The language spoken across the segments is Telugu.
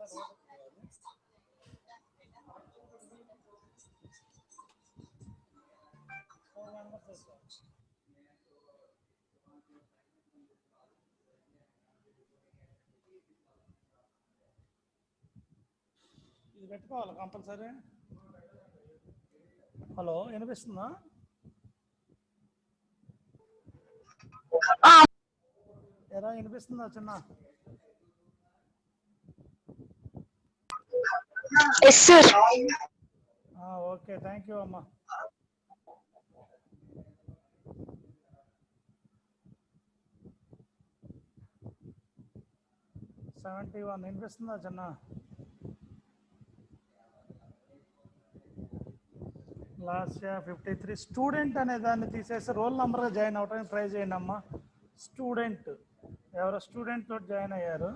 ఇది పెట్టుకోవాలి కంపల్సరీ. హలో, వినిపిస్తుందా? ఎలా వినిపిస్తుందా చిన్న? ఓకే, థ్యాంక్ యూ అమ్మా. వినిపిస్తుందా చిన్న? లాస్ట్ 53 స్టూడెంట్ అనే దాన్ని తీసేసి రోల్ నెంబర్గా జాయిన్ అవ్వడానికి ట్రై చేయండి అమ్మా. స్టూడెంట్ ఎవరో స్టూడెంట్ తోటి జాయిన్ అయ్యారు.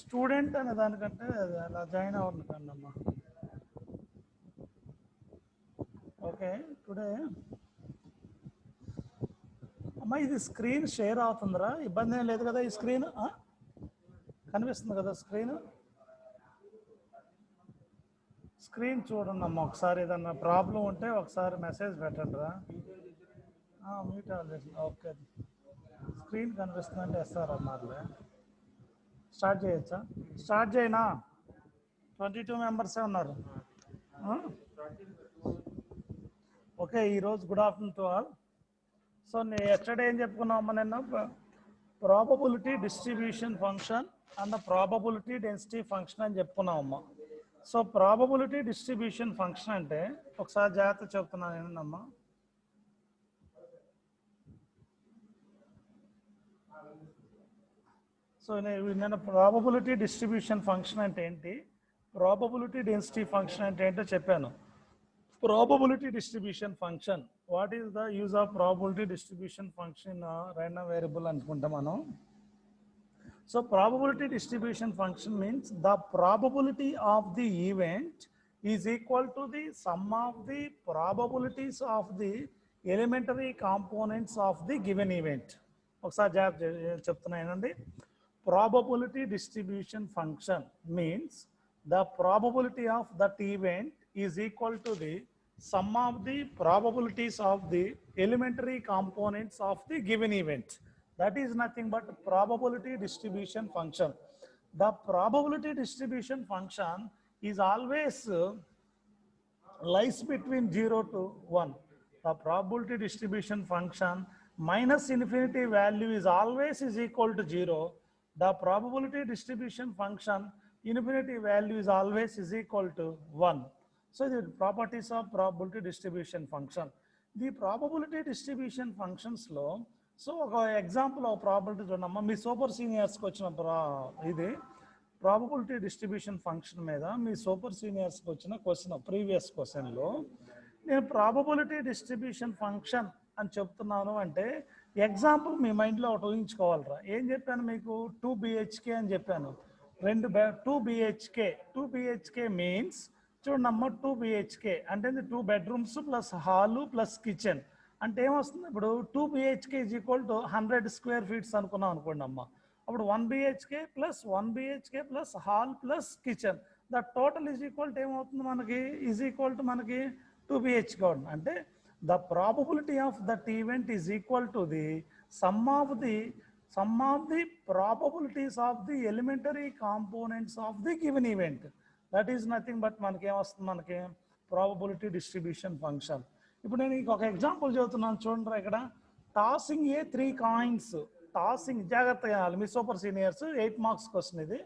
స్టూడెంట్ అనే దానికంటే అలా జాయిన్ అవ్వకండి అమ్మా. ఓకే, టుడే అమ్మా ఇది స్క్రీన్ షేర్ అవుతుందిరా, ఇబ్బంది ఏం లేదు కదా? ఈ స్క్రీన్ కనిపిస్తుంది కదా? స్క్రీన్ చూడండి అమ్మా ఒకసారి. ఏదన్నా ప్రాబ్లం ఉంటే ఒకసారి మెసేజ్ పెట్టండి రా. మీట్ అవ్వాలి. ఓకే, స్క్రీన్ కనిపిస్తుందంటే ఎస్ఆర్ అన్నారులే. స్టార్ట్ చేయొచ్చా? స్టార్ట్ చేయనా? 22 మెంబర్సే ఉన్నారు. ఓకే, ఈరోజు good afternoon to all. So నేను ఎస్టర్డే ఏం చెప్పుకున్నామమ్మా? నిన్న probability distribution function and probability density function అని చెప్పుకున్నామమ్మా. సో ప్రాబబిలిటీ డిస్ట్రిబ్యూషన్ ఫంక్షన్ అంటే ఒకసారి జాగ్రత్త చెప్తున్నాను ఏంటమ్మా. సో నేను ప్రాబబిలిటీ డిస్ట్రిబ్యూషన్ ఫంక్షన్ అంటే ఏంటి, ప్రాబబిలిటీ డెన్సిటీ ఫంక్షన్ అంటే ఏంటో చెప్పాను. Probability distribution function. What is the use of probability distribution function in a random variable అనుకుంటాం మనం. So probability distribution function means the probability of the event is equal to the sum of the probabilities of the elementary components of the given event. ఒకసారి చెప్తున్నానండి. Probability distribution function means the probability of that event is equal to the sum of the probabilities of the elementary components of the given event. That is nothing but probability distribution function. The probability distribution function is always lies between 0 to 1. The probability distribution function minus infinity value is always is equal to 0. The probability distribution function infinity value is always is equal to 1. So the properties of probability distribution function. The probability distribution functions లో సో ఒక ఎగ్జాంపుల్ ఆఫ్ ప్రాబిలిటీ చూడమ్మా. మీ సూపర్ సీనియర్స్కి వచ్చిన ఇది ప్రాబబిలిటీ డిస్ట్రిబ్యూషన్ ఫంక్షన్ మీద మీ సూపర్ సీనియర్స్కి వచ్చిన క్వశ్చన్, ప్రీవియస్ క్వశ్చన్లో నేను ప్రాబబిలిటీ డిస్ట్రిబ్యూషన్ ఫంక్షన్ అని చెప్తున్నాను అంటే ఎగ్జాంపుల్ మీ మైండ్లో ఒకటి ఊహించుకోవాలరా. ఏం చెప్పాను మీకు? 2 BHK అని చెప్పాను. 2 BHK మీన్స్ చూడమ్మా, 2 BHK అంటే 2 bedrooms plus hall plus kitchen అంటే ఏమొస్తుంది? ఇప్పుడు 2 BHK is equal to 100 square feet అనుకున్నాం అనుకోండి అమ్మా. అప్పుడు 1 BHK plus hall plus kitchen the total is equal to ఏమవుతుంది మనకి? ఈజ్ ఈక్వల్ టు మనకి 2 BHK అవుతుంది. అంటే the probability of that event is equal to the some of the probabilities of the elementary components of the given event. That is nothing but మనకి ఏమొస్తుంది? మనకి ప్రాబబిలిటీ డిస్ట్రిబ్యూషన్ ఫంక్షన్. ఇప్పుడు నేను ఇంకొక ఎగ్జాంపుల్ చెబుతున్నాను చూడండి. ఇక్కడ టాసింగ్ ఏ 3 కాయిన్స్. టాసింగ్ జాగ్రత్తగా చేయాలి మీ సూపర్ సీనియర్స్. 8 మార్క్స్ క్వశ్చన్ ఇది.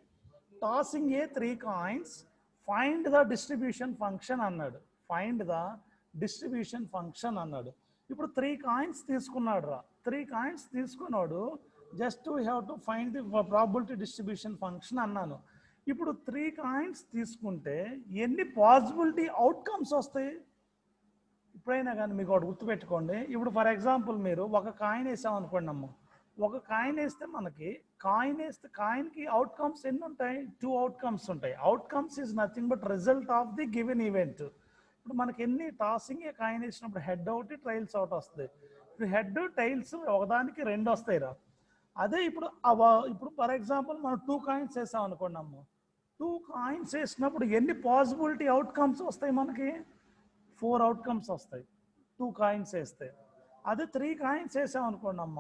Tossing a 3 coins find the distribution function అన్నాడు. ఫైండ్ ద డిస్ట్రిబ్యూషన్ ఫంక్షన్ అన్నాడు. ఇప్పుడు 3 కాయిన్స్ తీసుకున్నాడు రా. 3 కాయిన్స్ తీసుకున్నాడు. Just we have to find the probability distribution function అన్నాను. ఇప్పుడు 3 కాయిన్స్ తీసుకుంటే ఎన్ని పాసిబిలిటీ అవుట్కమ్స్ వస్తాయి? ఇప్పుడైనా కానీ మీకు ఒకటి గుర్తుపెట్టుకోండి. ఇప్పుడు ఫర్ ఎగ్జాంపుల్ మీరు ఒక కాయిన్ వేసామనుకోండి అమ్మ. ఒక కాయిన్ వేస్తే మనకి కాయిన్కి అవుట్కమ్స్ ఎన్ని ఉంటాయి? 2 అవుట్కమ్స్ ఉంటాయి. Outcomes is nothing but result of the given event. ఇప్పుడు మనకి ఎన్ని టాసింగ్ కాయిన్ వేసినప్పుడు హెడ్ ఒకటి ట్రైల్స్ ఒకటి వస్తుంది. ఇప్పుడు హెడ్ టైల్స్ ఒకదానికి 2 వస్తాయిరా. అదే ఇప్పుడు ఇప్పుడు ఫర్ ఎగ్జాంపుల్ మనం 2 కాయిన్స్ వేసాం అనుకోండి అమ్మ, 2 కాయిన్స్ వేసినప్పుడు ఎన్ని పాసిబిలిటీ అవుట్కమ్స్ వస్తాయి మనకి? 4 అవుట్కమ్స్ వస్తాయి 2 కాయిన్స్ వేస్తే. అదే 3 కాయిన్స్ వేసాం అనుకోండి అమ్మ,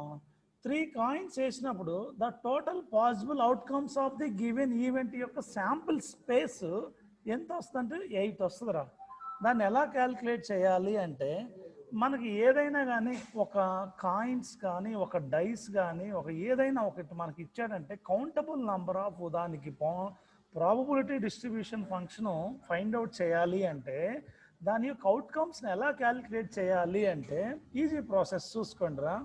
3 కాయిన్స్ వేసినప్పుడు the total possible outcomes of the given event యొక్క శాంపుల్ స్పేస్ ఎంత వస్తుందంటే 8 వస్తుందిరా. దాన్ని ఎలా క్యాల్కులేట్ చేయాలి అంటే, మనకి ఏదైనా కానీ ఒక కాయిన్స్ కానీ ఒక డైస్ కానీ ఒక ఏదైనా ఒకటి మనకి ఇచ్చాడంటే కౌంటబుల్ నంబర్ ఆఫ్ దానికి probability distribution function find out చేయాలి అంటే దాని యొక్క అవుట్కమ్స్ని ఎలా క్యాల్కులేట్ చేయాలి అంటే ఈజీ ప్రాసెస్ చూసుకోండిరా.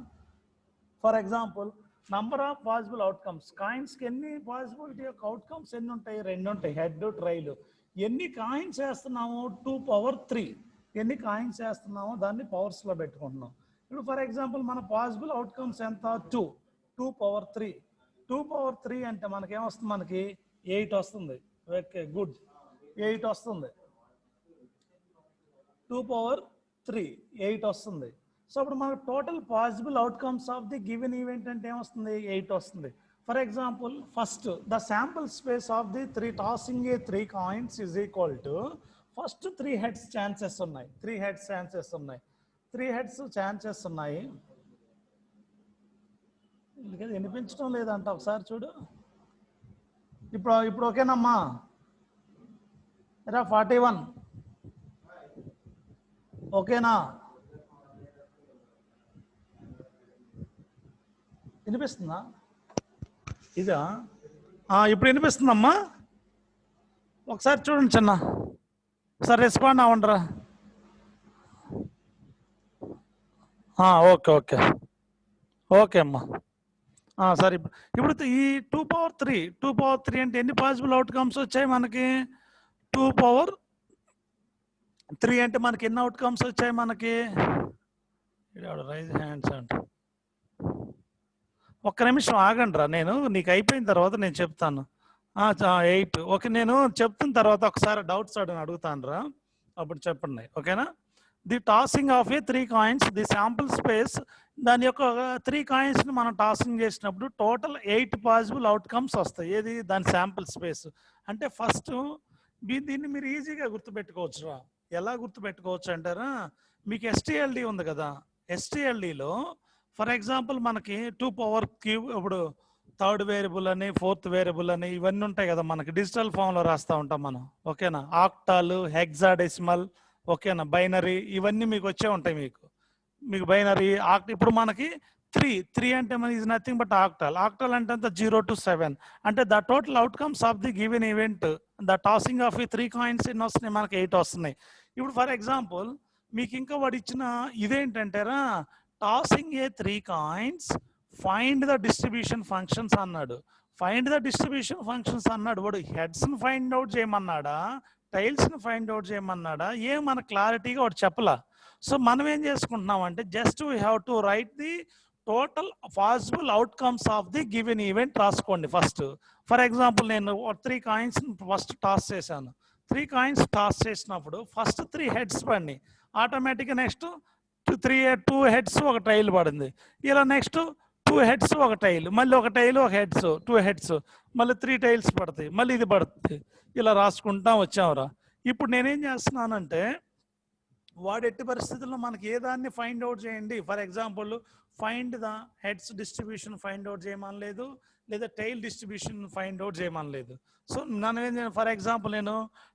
For example number of possible outcomes, కాయిన్స్కి ఎన్ని పాసిబిలిటీ యొక్క అవుట్కమ్స్ ఎన్ని ఉంటాయి? 2 ఉంటాయి, హెడ్ ట్రైల్. ఎన్ని కాయిన్స్ వేస్తున్నాము? 2 పవర్ 3. ఎన్ని కాయిన్స్ వేస్తున్నామో దాన్ని పవర్స్లో పెట్టుకుంటున్నాం. ఇప్పుడు ఫర్ ఎగ్జాంపుల్ మన పాసిబుల్ అవుట్కమ్స్ ఎంత? 2 పవర్ 3. 2 పవర్ 3 అంటే మనకేమొస్తుంది? మనకి 8 వస్తుంది. ఓకే, గుడ్, 8 వస్తుంది. 2 పవర్ 3 8 వస్తుంది. సో అప్పుడు మనకు total possible outcomes of the given event అంటే ఏమొస్తుంది? 8 వస్తుంది. For example first the sample space of the 3 tossing a 3 coins is equal to first 3 heads chances ఉన్నాయి. 3 హెడ్స్ ఛాన్సెస్ ఉన్నాయి. 3 హెడ్స్ ఛాన్సెస్ ఉన్నాయి. వినిపించడం లేదంట, ఒకసారి చూడు. ఇప్పుడు ఓకేనమ్మా? 41 ఓకేనా? వినిపిస్తుందా? ఇదా? ఇప్పుడు వినిపిస్తుందమ్మా? ఒకసారి చూడండి చిన్న, ఒకసారి రెస్పాండ్ అవ్వండిరా. ఓకే ఓకే ఓకే అమ్మా. సరే, ఇప్పుడు ఈ 2 పవర్ 3 అంటే ఎన్ని పాసిబుల్ అవుట్కమ్స్ వచ్చాయి మనకి? 2 పవర్ 3 అంటే మనకి ఎన్ని అవుట్కమ్స్ వచ్చాయి మనకి? రైజ్ హ్యాండ్స్ అంట. ఒక్క నిమిషం ఆగండి రా, నేను నీకు అయిపోయిన తర్వాత నేను చెప్తాను. 8 ఓకే, నేను చెప్తున్న తర్వాత ఒకసారి డౌట్స్ అడుగుతాను రా, అప్పుడు చెప్పండి. ఓకేనా? The tossing of a 3 coins, the sample space, దాని యొక్క 3 కాయిన్స్ని మనం టాసింగ్ చేసినప్పుడు టోటల్ 8 పాసిబుల్ అవుట్కమ్స్ వస్తాయి. ఏది? దాని శాంపుల్ స్పేస్. అంటే ఫస్ట్ దీన్ని మీరు ఈజీగా గుర్తుపెట్టుకోవచ్చు రా. ఎలా గుర్తుపెట్టుకోవచ్చు అంటారా? మీకు ఎస్టీఎల్డి ఉంది కదా, ఎస్టీఎల్డిలో ఫర్ ఎగ్జాంపుల్ మనకి 2 పవర్ క్యూబ్, ఇప్పుడు 3rd వేరియబుల్ అని 4th వేరియబుల్ అని ఇవన్నీ ఉంటాయి కదా, మనకి డిజిటల్ ఫామ్లో రాస్తూ ఉంటాం మనం. ఓకేనా? ఆక్టాలు, హెక్సాడెసిమల్, ఓకేనా, బైనరీ, ఇవన్నీ మీకు వచ్చే ఉంటాయి. మీకు బైనరీ ఇప్పుడు మనకి 3 అంటే మన is nothing but octal. Octal అంటే అంత 0 to 7. అంటే the total outcomes of the given event, the tossing of ఈ 3 కాయిన్స్ ఎన్ని వస్తున్నాయి మనకి? 8 వస్తున్నాయి. ఇప్పుడు ఫర్ ఎగ్జాంపుల్ మీకు ఇంకా వాడు ఇచ్చిన ఇదేంటంటారా, tossing a 3 coins, find the distribution functions అన్నాడు. ఫైండ్ ద డిస్ట్రిబ్యూషన్ ఫంక్షన్స్ అన్నాడు. వాడు హెడ్స్ని ఫైండ్ అవుట్ చేయమన్నాడా, టైల్స్ని ఫైండ్ అవుట్ చేయమన్నాడా, ఏం మన క్లారిటీగా వాడు చెప్పలా. సో మనం ఏం చేసుకుంటున్నాం అంటే just we have to write the total possible outcomes of the given event రాసుకోండి ఫస్ట్. ఫర్ ఎగ్జాంపుల్ నేను 3 కాయిన్స్ ఫస్ట్ టాస్ చేశాను. 3 కాయిన్స్ టాస్ చేసినప్పుడు ఫస్ట్ 3 హెడ్స్ పడినాయి. ఆటోమేటిక్గా నెక్స్ట్ 2 హెడ్స్ ఒక టైల్ పడింది. ఇలా నెక్స్ట్ 2 హెడ్స్ ఒక టైల్, మళ్ళీ ఒక టైల్ ఒక హెడ్స్, 2 హెడ్స్, మళ్ళీ 3 టైల్స్ పడతాయి, మళ్ళీ ఇది పడుతుంది. ఇలా రాసుకుంటా వచ్చామురా. ఇప్పుడు నేనేం చేస్తున్నానంటే వాడు ఎట్టి పరిస్థితుల్లో మనకి ఏ దాన్ని ఫైండ్ అవుట్ చేయండి, for example find the heads distribution find out చేయమనలేదు, లేదా టైల్ డిస్ట్రిబ్యూషన్ ఫైండ్ అవుట్ చేయమనలేదు. సో మనం ఏం చేయాలి? ఫర్ ఎగ్జాంపుల్ నేను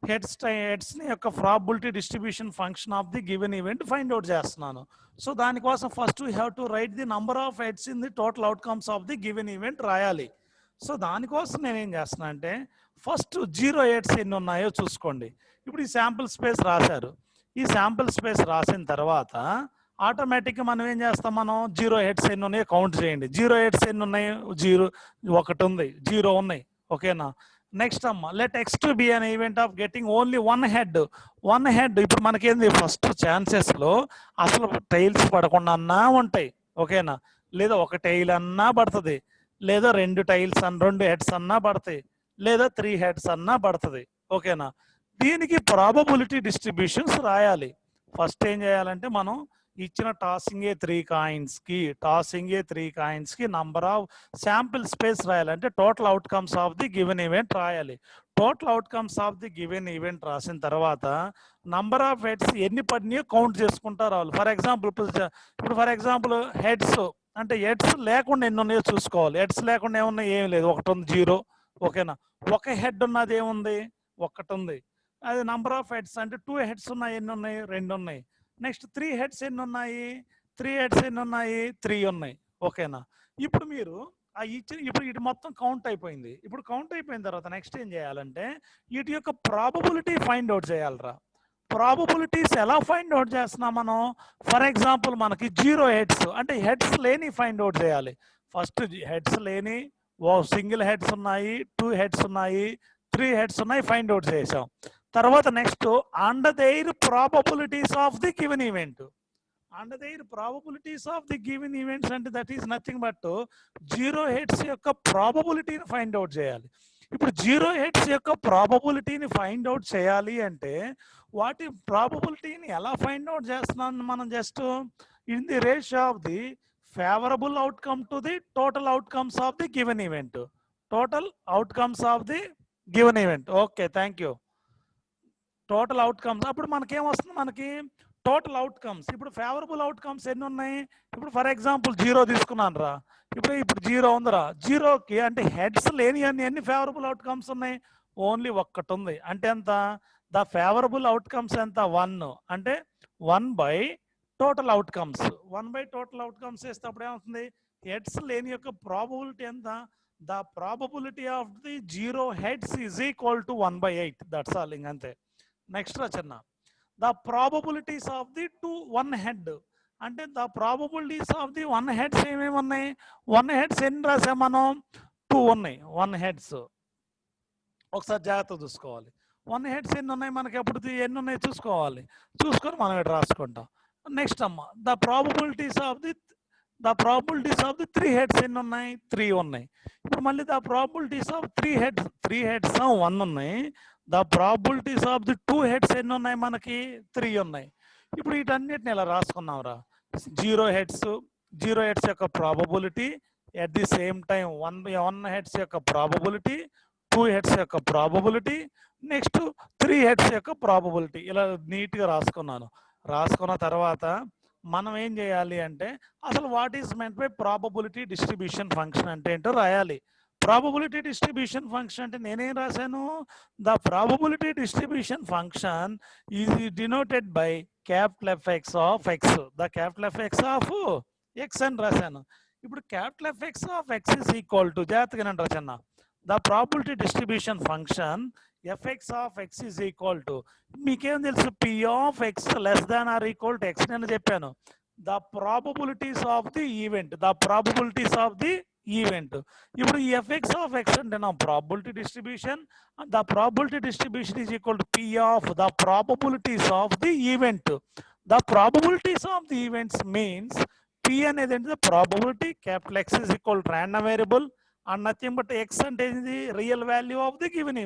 హెడ్స్ని యొక్క probability distribution function of the given event find out చేస్తున్నాను. సో దానికోసం first we have to write the number of heads in the total outcomes of the given event రాయాలి. సో దానికోసం నేనేం చేస్తున్నా అంటే ఫస్ట్ 0 హెడ్స్ ఎన్ని ఉన్నాయో చూసుకోండి. ఇప్పుడు ఈ శాంపుల్ స్పేస్ రాశారు. ఈ శాంపుల్ స్పేస్ రాసిన తర్వాత ఆటోమేటిక్గా మనం ఏం చేస్తాం? మనం 0 హెడ్స్ ఎన్ని ఉన్నాయో కౌంట్ చేయండి. 0 హెడ్స్ ఎన్ని ఉన్నాయి? 0 ఒకటి ఉంది, 0 ఉన్నాయి. ఓకేనా? నెక్స్ట్ అమ్మ, let X to be an event of getting only 1 head. 1 head ఇప్పుడు మనకేంది? ఫస్ట్ ఛాన్సెస్లో అసలు టైల్స్ పడకుండా అన్నా ఉంటాయి. ఓకేనా? లేదా ఒక టైల్ అన్నా పడుతుంది, లేదా 2 టైల్స్ 2 హెడ్స్ అన్నా పడతాయి, లేదా 3 హెడ్స్ అన్నా పడుతుంది. ఓకేనా? దీనికి ప్రాబబిలిటీ డిస్ట్రిబ్యూషన్స్ రాయాలి. ఫస్ట్ ఏం చేయాలంటే మనం ఇచ్చిన టాసింగ్ ఏ 3 కాయిన్స్ కి నంబర్ ఆఫ్ శాంపిల్ స్పేస్ రాయాలి. అంటే total outcomes of the given event రాయాలి. Total outcomes of the given event రాసిన తర్వాత నంబర్ ఆఫ్ హెడ్స్ ఎన్ని పడినాయో కౌంట్ చేసుకుంటా రావాలి. ఫర్ ఎగ్జాంపుల్ హెడ్స్ అంటే హెడ్స్ లేకుండా ఎన్ని ఉన్నాయో చూసుకోవాలి. హెడ్స్ లేకుండా ఏమున్నాయి, ఏం లేదు, ఒకటి ఉంది, 0. ఓకేనా. ఒక హెడ్ ఉన్నది ఏముంది, ఒకటి ఉంది. అది నంబర్ ఆఫ్ హెడ్స్ అంటే 2 హెడ్స్ ఉన్నాయి, ఎన్ని ఉన్నాయి, 2 ఉన్నాయి. నెక్స్ట్ 3 హెడ్స్ ఎన్ని ఉన్నాయి, 3 ఉన్నాయి. ఓకేనా. ఇప్పుడు మీరు ఇప్పుడు ఇటు మొత్తం కౌంట్ అయిపోయింది. ఇప్పుడు కౌంట్ అయిపోయిన తర్వాత నెక్స్ట్ ఏం చేయాలంటే వీటి యొక్క ప్రాబబిలిటీ ఫైండ్ అవుట్ చేయాలరా. ప్రాబబిలిటీస్ ఎలా ఫైండ్ అవుట్ చేస్తున్నాం మనం? ఫర్ ఎగ్జాంపుల్ మనకి 0 హెడ్స్ అంటే హెడ్స్ లేని ఫైండ్ అవుట్ చేయాలి. ఫస్ట్ హెడ్స్ లేని సింగిల్ హెడ్స్ ఉన్నాయి, 2 హెడ్స్ ఉన్నాయి, 3 హెడ్స్ ఉన్నాయి, ఫైండ్ అవుట్ చేసాం. తర్వాత next under there probabilities of the given event. Under there probabilities of the given events అంటే that is nothing but 0 heads యొక్క ప్రాబబిలిటీని ఫైండ్ అవుట్ చేయాలి. ఇప్పుడు 0 హెడ్స్ యొక్క ప్రాబబిలిటీని ఫైండ్ అవుట్ చేయాలి అంటే వాటి ప్రాబబిలిటీని ఎలా ఫైండ్ అవుట్ చేస్తున్నాం మనం? Just in the ratio of the favourable outcome to the total outcomes of the given event. Total outcomes of the given event. Okay, thank you. Total outcomes అప్పుడు మనకేం వస్తుంది, మనకి టోటల్ అవుట్కమ్స్. ఇప్పుడు ఫేవరబుల్ అవుట్కమ్స్ ఎన్ని ఉన్నాయి? ఇప్పుడు ఫర్ ఎగ్జాంపుల్ 0 తీసుకున్నాను రా. ఇప్పుడు 0 ఉందిరా. 0కి అంటే హెడ్స్ లేని ఎన్ని ఫేవరబుల్ అవుట్కమ్స్ ఉన్నాయి? ఓన్లీ ఒక్కటి ఉంది. అంటే ఎంత? ద ఫేవరబుల్ అవుట్కమ్స్ ఎంత? 1. అంటే 1 by total outcomes. 1 by total outcomes వేస్తే అప్పుడు ఏమవుతుంది? హెడ్స్ లేని యొక్క ప్రాబబిలిటీ ఎంత? The probability of the 0 heads is equal to 1/8. That's all. ఇంకంతే. Next Rachana the probabilities of the 1 head. అంటే the probabilities of the 1 heads ఏమేమి ఉన్నాయి? 1 హెడ్స్ ఎన్ని రాసాం మనం? 2 ఉన్నాయి 1 హెడ్స్. ఒకసారి జాగ్రత్త చూసుకోవాలి. 1 హెడ్స్ ఎన్ని ఉన్నాయి మనకి? ఎప్పుడు ఎన్ని ఉన్నాయి చూసుకోవాలి. చూసుకొని మనం ఇక్కడ రాసుకుంటాం. నెక్స్ట్ అమ్మ the probabilities of the 3 heads ఎన్ని ఉన్నాయి? 3 ఉన్నాయి. ఇప్పుడు మళ్ళీ ద ప్రాబబిలిటీస్ ఆఫ్ 3 హెడ్స్ 1 ఉన్నాయి. The probabilities of the 2 heads ఎన్ని ఉన్నాయి మనకి? 3 ఉన్నాయి. ఇప్పుడు వీటన్నిటిని ఇలా రాసుకున్నాంరా. 0 హెడ్స్ యొక్క probability, at the same time 1 heads యొక్క ప్రాబబిలిటీ, 2 హెడ్స్ యొక్క ప్రాబబిలిటీ, నెక్స్ట్ 3 హెడ్స్ యొక్క ప్రాబబిలిటీ. ఇలా నీట్గా రాసుకున్నాను. రాసుకున్న తర్వాత మనం ఏం చేయాలి అంటే అసలు what is meant by probability distribution function అంటే ఏంటో రాయాలి. ప్రాబబిలిటీ డిస్ట్రిబ్యూషన్ ఫంక్షన్ అంటే నేనేం రాశాను? The probability distribution function is denoted by capital F of X. The capital F of X అని రాశాను. ఇప్పుడు capital F of X is equal to, జాగ్రత్తగా Rachana, the probability distribution function F of X is equal to, మీకేం తెలుసు? P of X less than or equal to X నేను చెప్పాను. The probabilities of the event. ఇప్పుడు ఈ ఎఫ్ ఆఫ్ ఎక్స్ అంటే నా probability distribution. The probability distribution is equal to p of the probabilities of the event. The probabilities of the events means P అనేది ఏంటి? Probability. Capital X is equal to random variable and nothing but X అంటే ఏంటి? Real value of the given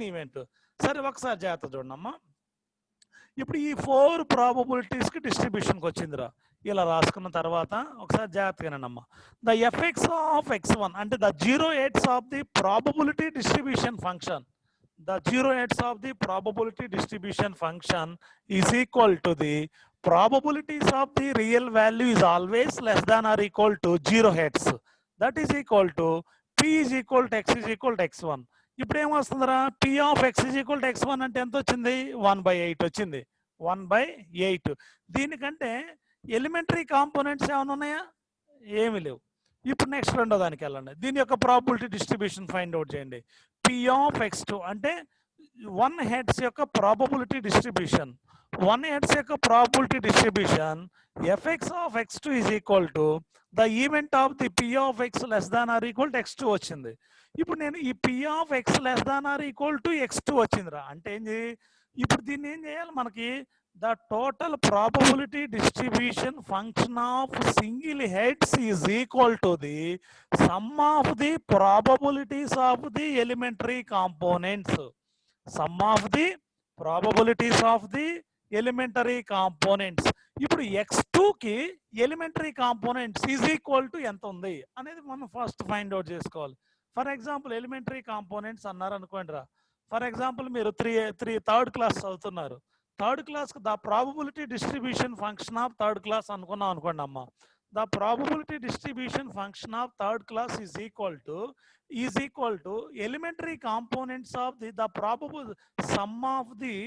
event. సరే ఒకసారి జాగ్రత్త చూడమ్మా. ఇప్పుడు ఈ 4 ప్రాబబిలిటీస్కి డిస్ట్రిబ్యూషన్కి వచ్చిందిరా. ఇలా రాసుకున్న తర్వాత ఒకసారి జాగ్రత్తగానమ్మా. ద ఎఫ్ ఆఫ్ x1 అంటే the 0 heads of the probability distribution function. The 0 heads of the probability distribution function is equal to the probabilities of the real value is always less than or equal to 0 heads. That is equal to p is equal to x is equal to x1. ఇప్పుడు ఏం వస్తుందిరా? p of x is equal to x1 అంటే ఎంత వచ్చింది? 1/8 వచ్చింది. 1/8. దీనికంటే ఎలిమెంటరీ కాంపోనెంట్స్ ఏమైనా ఉన్నాయా? ఏమి లేవు. ఇప్పుడు నెక్స్ట్ రెండో దానికి వెళ్ళండి. దీని యొక్క ప్రాబబిలిటీ డిస్ట్రిబ్యూషన్ ఫైండ్ అవుట్ చేయండి. పి ఆఫ్ x2 అంటే 1 హెడ్స్ యొక్క ప్రాబబిలిటీ డిస్ట్రిబ్యూషన్. 1 హెడ్స్ యొక్క probability distribution F of x2 is equal to the event of the P of X less than or equal to x2 వచ్చింది. ఇప్పుడు నేను ఈ P of X less than or equal to x2 వచ్చిందిరా. అంటే ఏంది? ఇప్పుడు దీన్ని ఏం చేయాలి? మనకి the total probability distribution function of single heads is equal to the sum of the probabilities of the elementary components. Sum of the probabilities of the elementary components. ఇప్పుడు x2కి elementary components is equal to ఎంత ఉంది అనేది మనం ఫస్ట్ ఫైండ్ అవుట్ చేసుకోవాలి. ఫర్ ఎగ్జాంపుల్ ఎలిమెంటరీ కాంపోనెంట్స్ అన్నారు అనుకోండి రా. ఫర్ ఎగ్జాంపుల్ మీరు థర్డ్ క్లాస్ చదువుతున్నారు. థర్డ్ క్లాస్కి the probability distribution function of third class అనుకున్నాం అనుకోండి అమ్మ. The probability distribution function of third class is equal to elementary components of the probable sum of the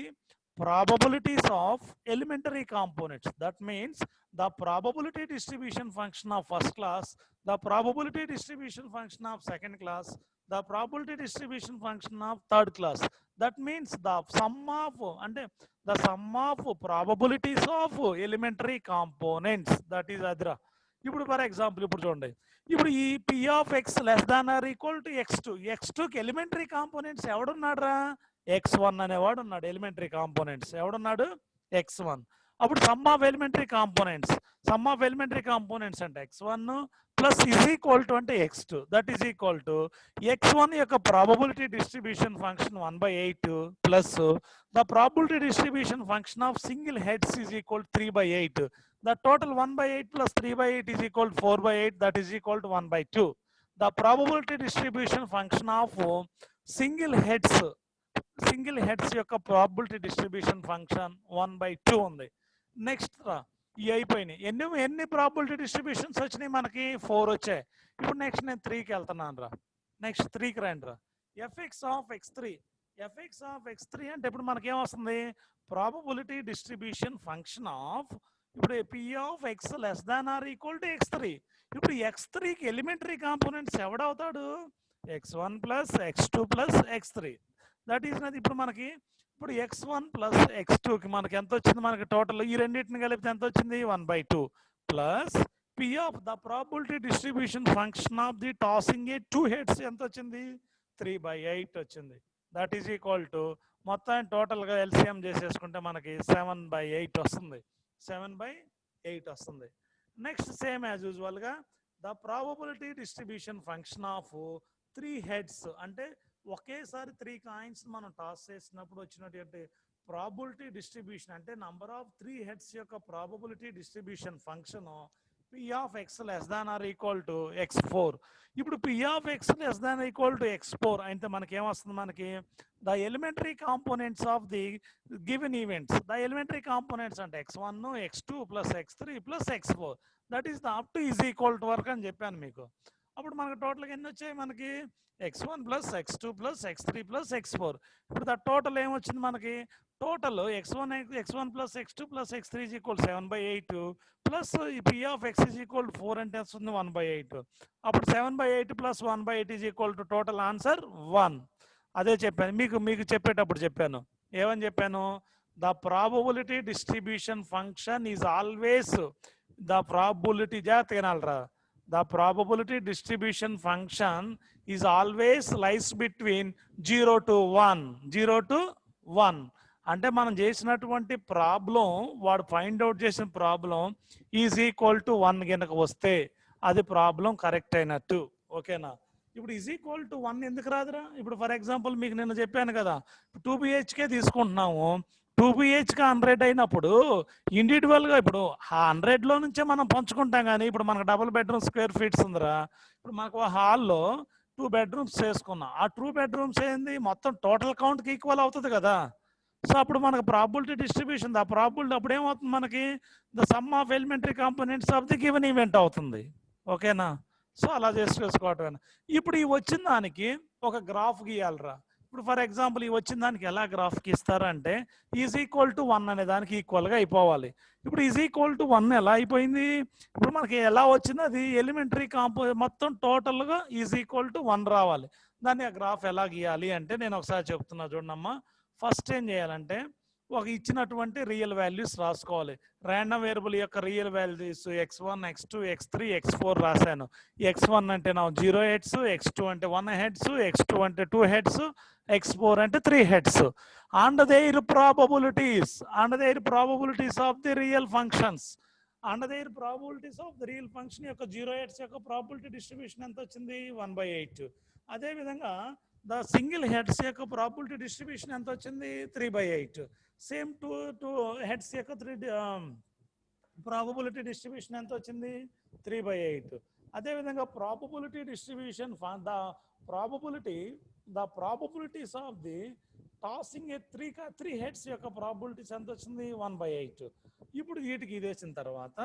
probabilities of elementary components. That means the probability distribution function of first class, the probability distribution function of second class, the probability distribution function of third class. That means the sum of probabilities of elementary components, that is adra. ఇప్పుడు ఫర్ ఎగ్జాంపుల్ ఇప్పుడు చూడండి, ఇప్పుడు ఈ P of X less than or equal to x2కి ఎలిమెంటరీ కాంపోనెంట్స్ ఎవడున్నాడు రా? x1 అనేవాడు ఉన్నాడు. ఎలిమెంటరీ కాంపోనెంట్స్ ఎవడున్నాడు? x1. అప్పుడు సమ్ ఆఫ్ ఎలిమెంటరీ కాంపోనెంట్స్ అంటే x1 plus is equal to అంటే x2, that is equal to x1 యొక్క probability distribution function 1/8 plus the probability distribution function of single heads is equal 3/8. The total 1/8 plus 3/8 is equal to 4/8, that is equal to 1/2. The probability distribution function of single heads యొక్క probability distribution function 1/2 ఉంది. నెక్స్ట్ ఇవి అయిపోయినాయి. ఎన్ని ప్రాబబిలిటీ డిస్ట్రిబ్యూషన్స్ వచ్చినాయి మనకి? 4 వచ్చాయి. ఇప్పుడు నెక్స్ట్ నేను 3కి వెళ్తున్నాను రా. నెక్స్ట్ 3కి రండి రా. fx of x3 అంటే ఇప్పుడు మనకి ఏమొస్తుంది? ప్రాబబిలిటీ డిస్ట్రిబ్యూషన్ ఫంక్షన్ ఆఫ్ ఇప్పుడు P of X less than or equal to x3. ఇప్పుడు x3కి ఎలిమెంటరీ కాంపోనెంట్స్ ఎవడవుతాడు? x1 plus x2 plus x3. That is నది. ఇప్పుడు మనకి ఇప్పుడు x1 ప్లస్ x2కి మనకి ఎంత వచ్చింది? మనకి టోటల్ ఈ రెండింటిని కలిపితే ఎంత వచ్చింది? 1/2 plus P of the probability distribution function of the tossing A 2 heads ఎంత వచ్చింది? 3/8 వచ్చింది. దట్ ఈస్ ఈక్వల్ టు మొత్తం టోటల్గా ఎల్సిఎం చేసేసుకుంటే మనకి 7/8 వస్తుంది. 7/8 వస్తుంది. నెక్స్ట్ సేమ్ యాజ్ యూజువల్గా the probability distribution function of 3 heads అంటే ఒకేసారి 3 కాయిన్స్ మనం టాస్ చేసినప్పుడు వచ్చినటువంటి ప్రాబబిలిటీ డిస్ట్రిబ్యూషన్ అంటే నంబర్ ఆఫ్ 3 హెడ్స్ యొక్క probability distribution function P of X less than or equal to x4. ఇప్పుడు P of X less than equal to x4 అయితే మనకి ఏమొస్తుంది? మనకి the elementary components of the given events, the elementary components అంటే x1 x2 plus x3 plus x4, that is the up to is equal to వరకు అని చెప్పాను మీకు. అప్పుడు మనకు టోటల్గా ఎన్ని వచ్చాయి? మనకి x1 plus x2 plus x3 plus x4. ఇప్పుడు ద టోటల్ ఏమొచ్చింది మనకి? Total x1 plus x2 plus x3 is equal 7/8 plus P of X is equal 4 అంటే వస్తుంది 1/8. అప్పుడు 7/8 plus 1/8 is equal to total answer 1. అదే చెప్పాను మీకు చెప్పేటప్పుడు చెప్పాను. ఏమని చెప్పాను? The probability distribution function is always the probability జాగ్రత్తగా the probability distribution function is always lies between 0 to 1 అంటే మనం చేసినటువంటి ప్రాబ్లం వాడు ఫైండ్ అవుట్ చేసిన ప్రాబ్లం ఈజ్ ఈక్వల్ టు 1 కనుక వస్తే అది ప్రాబ్లం కరెక్ట్ అయినట్టు. ఓకేనా? ఇప్పుడు ఈజ్ ఈక్వల్ టు 1 ఎందుకు రాదురా? ఇప్పుడు ఫర్ ఎగ్జాంపుల్ మీకు నేను చెప్పాను కదా, 2 BHK తీసుకుంటున్నాము. 2 BHK 100 అయినప్పుడు ఇండివిజువల్గా ఇప్పుడు 100లో నుంచే మనం పంచుకుంటాం. కానీ ఇప్పుడు మనకు డబుల్ బెడ్రూమ్ స్క్వేర్ ఫీట్స్ ఉందిరా. ఇప్పుడు మనకు హాల్లో 2 బెడ్రూమ్స్ చేసుకున్నాం. ఆ 2 బెడ్రూమ్స్ ఏంది? మొత్తం టోటల్ కౌంట్కి ఈక్వల్ అవుతుంది కదా. సో అప్పుడు మనకు ప్రాబిలిటీ డిస్ట్రిబ్యూషన్ ద ప్రాబిలిటీ అప్పుడు ఏమవుతుంది? మనకి the sum of elementary components of the given event అవుతుంది. ఓకేనా? సో అలా చేసుకోవటం. ఇప్పుడు ఈ వచ్చిన దానికి ఒక గ్రాఫ్ గీయాలరా. ఇప్పుడు ఫర్ ఎగ్జాంపుల్ ఈ వచ్చిన దానికి ఎలా గ్రాఫ్కి ఇస్తారంటే ఈజ్ ఈక్వల్ టు 1 అనే దానికి ఈక్వల్గా అయిపోవాలి. ఇప్పుడు ఈజ్ ఈక్వల్ టు 1 ఎలా అయిపోయింది? ఇప్పుడు మనకి ఎలా వచ్చింది? అది ఎలిమెంటరీ మొత్తం టోటల్గా ఈజ్ ఈక్వల్ టు 1 రావాలి. దాన్ని ఆ గ్రాఫ్ ఎలా గీయాలి అంటే నేను ఒకసారి చెప్తున్నా చూడమ్మా. ఫస్ట్ ఏం చేయాలంటే ఒక ఇచ్చినటువంటి రియల్ వాల్యూస్ రాసుకోవాలి. ర్యాండమ్ వేరియబుల్ యొక్క real values x1 x2 x3 x4 రాశాను. x1 అంటే నా 0 హెడ్స్, x2 అంటే 1 హెడ్స్, x2 అంటే 2 హెడ్స్, x4 అంటే 3 heads. and their probabilities of the real functions. And their probabilities of the real function యొక్క జీరో హెడ్స్ యొక్క ప్రాబిలిటీ డిస్ట్రిబ్యూషన్ ఎంత వచ్చింది 1/8. అదేవిధంగా ద సింగిల్ హెడ్స్ యొక్క ప్రాబిలిటీ డిస్ట్రిబ్యూషన్ ఎంత వచ్చింది 3/8. సేమ్ టూ హెడ్స్ యొక్క ప్రాబబిలిటీ డిస్ట్రిబ్యూషన్ ఎంత వచ్చింది 3/8. అదేవిధంగా probability distribution the probabilities of the tossing A three heads యొక్క ప్రాబబిలిటీస్ ఎంత వచ్చింది 1/8. ఇప్పుడు వీటికి ఇది వచ్చిన తర్వాత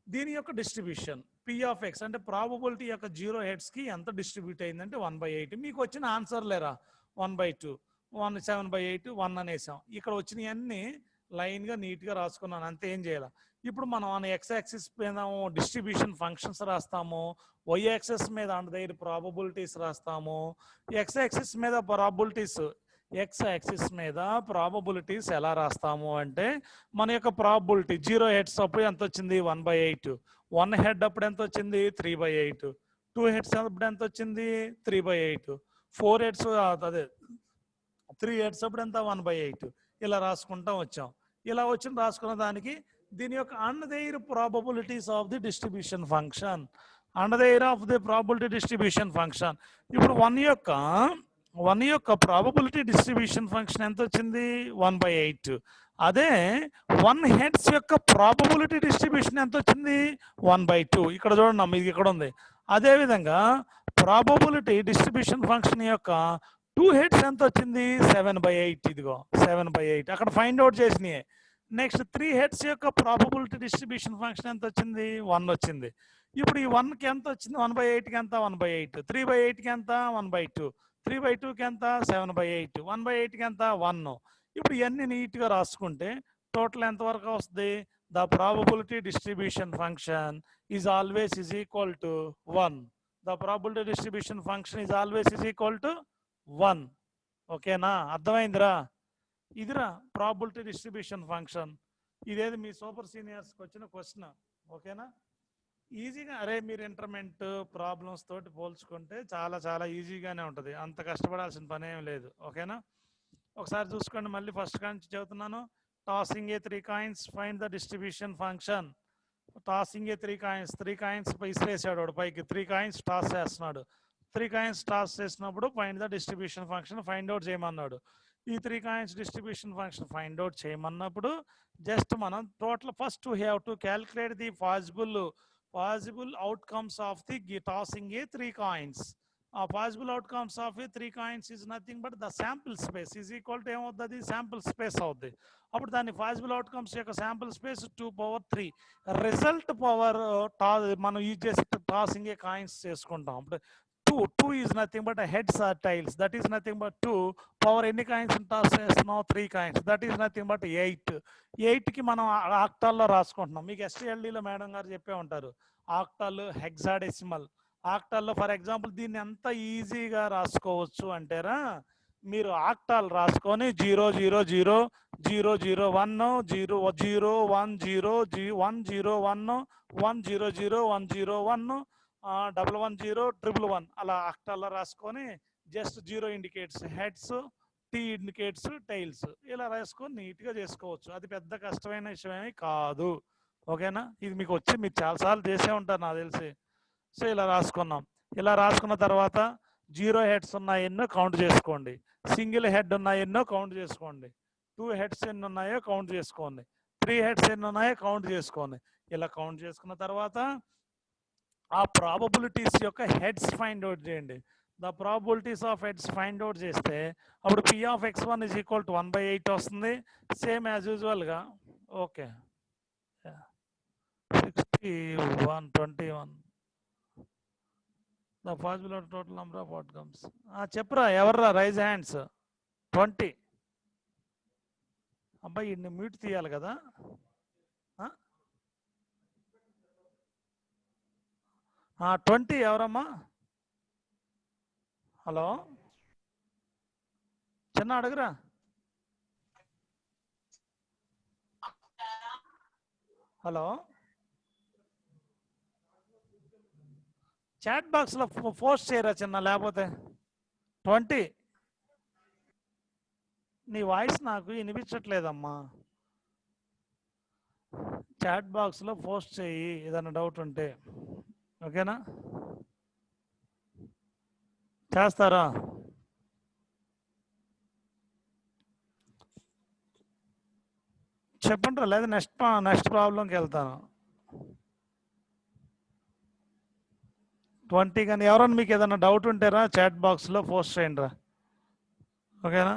దీని యొక్క డిస్ట్రిబ్యూషన్ P(x) అంటే ప్రాబబిలిటీ యొక్క జీరో హెడ్స్కి ఎంత డిస్ట్రిబ్యూట్ అయిందంటే 1/8. మీకు వచ్చిన ఆన్సర్ లేరా 1/2, 1 7/8, 1 అనేసాం. ఇక్కడ వచ్చినవన్నీ లైన్గా నీట్గా రాసుకున్నాను, అంతే, ఏం చేయాలి. ఇప్పుడు మనం x యాక్సిస్ మీద డిస్ట్రిబ్యూషన్ ఫంక్షన్స్ రాస్తాము, y యాక్సిస్ మీద అండ్ దగ్గర ప్రాబబిలిటీస్ రాస్తాము. x యాక్సిస్ మీద ప్రాబబిలిటీస్ ఎలా రాస్తాము అంటే మన యొక్క ప్రాబబిలిటీ జీరో హెడ్స్ అప్పుడు ఎంత వచ్చింది 1/8, 1 హెడ్ అప్పుడు ఎంత వచ్చింది 3/8, 2 హెడ్స్ అప్పుడు ఎంత వచ్చింది 3/8, 4 హెడ్స్ అదే 3 హెడ్స్ అప్పుడు ఎంత 1/8. ఇలా రాసుకుంటా వచ్చాం. ఇలా రాసుకున్న దానికి దీని యొక్క and there probabilities of the distribution function, and there of the probability distribution function. ఇప్పుడు 1 యొక్క ప్రాబబిలిటీ డిస్ట్రిబ్యూషన్ ఫంక్షన్ ఎంత వచ్చింది 1/8. అదే 1 హెడ్స్ యొక్క ప్రాబబిలిటీ డిస్ట్రిబ్యూషన్ ఎంత వచ్చింది 1/2. ఇక్కడ చూడండి, మీకు ఇక్కడ ఉంది. అదేవిధంగా ప్రాబబిలిటీ డిస్ట్రిబ్యూషన్ ఫంక్షన్ యొక్క 2 హెడ్స్ ఎంత వచ్చింది 7/8. ఇదిగో 7/8 అక్కడ ఫైండ్ అవుట్ చేసినాయి. నెక్స్ట్ 3 హెడ్స్ యొక్క ప్రాబబిలిటీ డిస్ట్రిబ్యూషన్ ఫంక్షన్ ఎంత వచ్చింది 1 వచ్చింది. ఇప్పుడు ఈ 1కి ఎంత వచ్చింది 1/8కి ఎంత 1/8, 3/8కి ఎంత 1/2, 3/2కి ఎంత 7/8, 1/8కి ఎంత 1. ఇప్పుడు ఇవన్నీ నీట్గా రాసుకుంటే టోటల్ ఎంత వరకు వస్తుంది? The probability distribution function is always is equal to 1. The probability distribution function is always is equal to 1. ఓకేనా, అర్థమైందిరా? ఇదిరా ప్రాబబిలిటీ డిస్ట్రిబ్యూషన్ ఫంక్షన్. ఇదేది మీ సూపర్ సీనియర్స్కి వచ్చిన క్వశ్చన్. ఓకేనా, ఈజీగా. అరే మీరు ఇంటర్మెంట్ ప్రాబ్లమ్స్ తోటి పోల్చుకుంటే చాలా ఈజీగానే ఉంటుంది, అంత కష్టపడాల్సిన పని ఏం లేదు. ఓకేనా, ఒకసారి చూసుకోండి. మళ్ళీ ఫస్ట్ నుంచి చెబుతున్నాను. Tossing a 3 coins, find the distribution function. Tossing a 3 coins ఇసిరేసాడు వాడు పైకి. 3 కాయిన్స్ టాస్ చేస్తున్నాడు. 3 కాయిన్స్ టాస్ చేసినప్పుడు find the distribution function find out చేయమన్నాడు. ఈ 3 coins distribution function find out చేయమన్నప్పుడు జస్ట్ మనం total first we have to calculate the possible outcomes of the tossing a 3 coins. Possible outcomes of a 3 coins is nothing but the sample space is equal to ఏమవుతుంది? శాంపుల్ స్పేస్ అవుద్ది. అప్పుడు దాన్ని పాసిబుల్ అవుట్కమ్స్ యొక్క శాంపుల్ స్పేస్ 2/3. రిజల్ట్ పవర్ మనం యూజ్ చేసి టాసింగ్ ఏ కాయిన్స్ చేసుకుంటాం. అప్పుడు 2 is nothing but a heads or tails. That is nothing but 2 power ఎన్ని కాయిన్స్ టాస్ చేస్తున్నాం 3 coins. That is nothing but 8. 8కి మనం ఆక్టాల్లో రాసుకుంటున్నాం. మీకు ఎస్టీఎల్డీలో మేడం గారు చెప్పే ఉంటారు ఆక్టాల్, హెక్సాడెసిమల్. ఆక్టాల్లో ఫర్ ఎగ్జాంపుల్ దీన్ని ఎంత ఈజీగా రాసుకోవచ్చు అంటారా, మీరు ఆక్టాల్ రాసుకొని 000 001 001 100 101 అలా ఆక్టాల్లో రాసుకొని just 0 indicates heads, T indicates tiles, ఇలా రాసుకొని నీట్గా చేసుకోవచ్చు. అది పెద్ద కష్టమైన విషయమేమి కాదు. ఓకేనా, ఇది మీకు వచ్చి మీరు చాలాసార్లు చేసే ఉంటారు నాకు తెలిసి. సో ఇలా రాసుకున్నాం. ఇలా రాసుకున్న తర్వాత 0 హెడ్స్ ఉన్నాయన్నో కౌంట్ చేసుకోండి, సింగిల్ హెడ్ ఉన్నాయన్నో కౌంట్ చేసుకోండి, 2 హెడ్స్ ఎన్ని ఉన్నాయో కౌంట్ చేసుకోండి, 3 హెడ్స్ ఎన్ని ఉన్నాయో కౌంట్ చేసుకోండి. ఇలా కౌంట్ చేసుకున్న తర్వాత ఆ ప్రాబబిలిటీస్ యొక్క హెడ్స్ ఫైండ్ అవుట్ చేయండి. The probabilities of heads find out చేస్తే అప్పుడు P(x1) ఈజ్ ఈక్వల్ టు 1/8 వస్తుంది. సేమ్ యాజ్ యూజువల్గా. Okay, 6121 the possible total number of outcomes. చెప్పురా, ఎవర్రా రైజ్ హ్యాండ్స్? 20. అబ్బాయి ఇన్ని మ్యూట్ తీయాలి కదా. 20 ఎవరమ్మా? హలో, చిన్న అడుగురా. హలో, చాట్ బాక్స్లో పోస్ట్ చేయరా చిన్న, లేకపోతే 20 నీ వాయిస్ నాకు వినిపించట్లేదమ్మా. చాట్ బాక్స్లో పోస్ట్ చేయి ఏదైనా డౌట్ ఉంటే. ఓకేనా? చేస్తారా? చెప్పండి, లేదా నెక్స్ట్ ప్రాబ్లంకి వెళ్తాను. 20 కానీ ఎవరైనా మీకు ఏదైనా డౌట్ ఉంటేరా చాట్ బాక్స్లో పోస్ట్ చేయండి రా. ఓకేనా?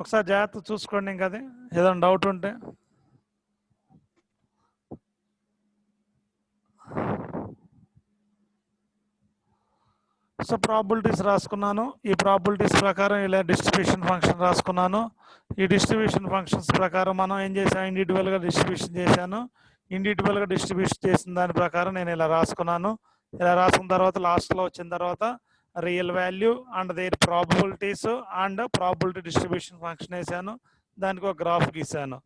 ఒకసారి జాగ్రత్త చూసుకోండి. ఇంకా అది ఏదైనా డౌట్ ఉంటే. సో ప్రాబిలిటీస్ రాసుకున్నాను. ఈ ప్రాబిలిటీస్ ప్రకారం ఇలా డిస్ట్రిబ్యూషన్ ఫంక్షన్ రాసుకున్నాను. ఈ డిస్ట్రిబ్యూషన్ ఫంక్షన్స్ ప్రకారం మనం ఏం చేసాం, ఇండివిజువల్గా డిస్ట్రిబ్యూషన్ చేశాను. ఇండివిజువల్గా డిస్ట్రిబ్యూషన్ చేసిన దాని ప్రకారం నేను ఇలా రాసుకున్నాను. ఇలా రాసుకున్న తర్వాత లాస్ట్లో వచ్చిన తర్వాత real value and there probabilities and probability distribution function వేసాను. దానికి ఒక గ్రాఫ్ గీసాను.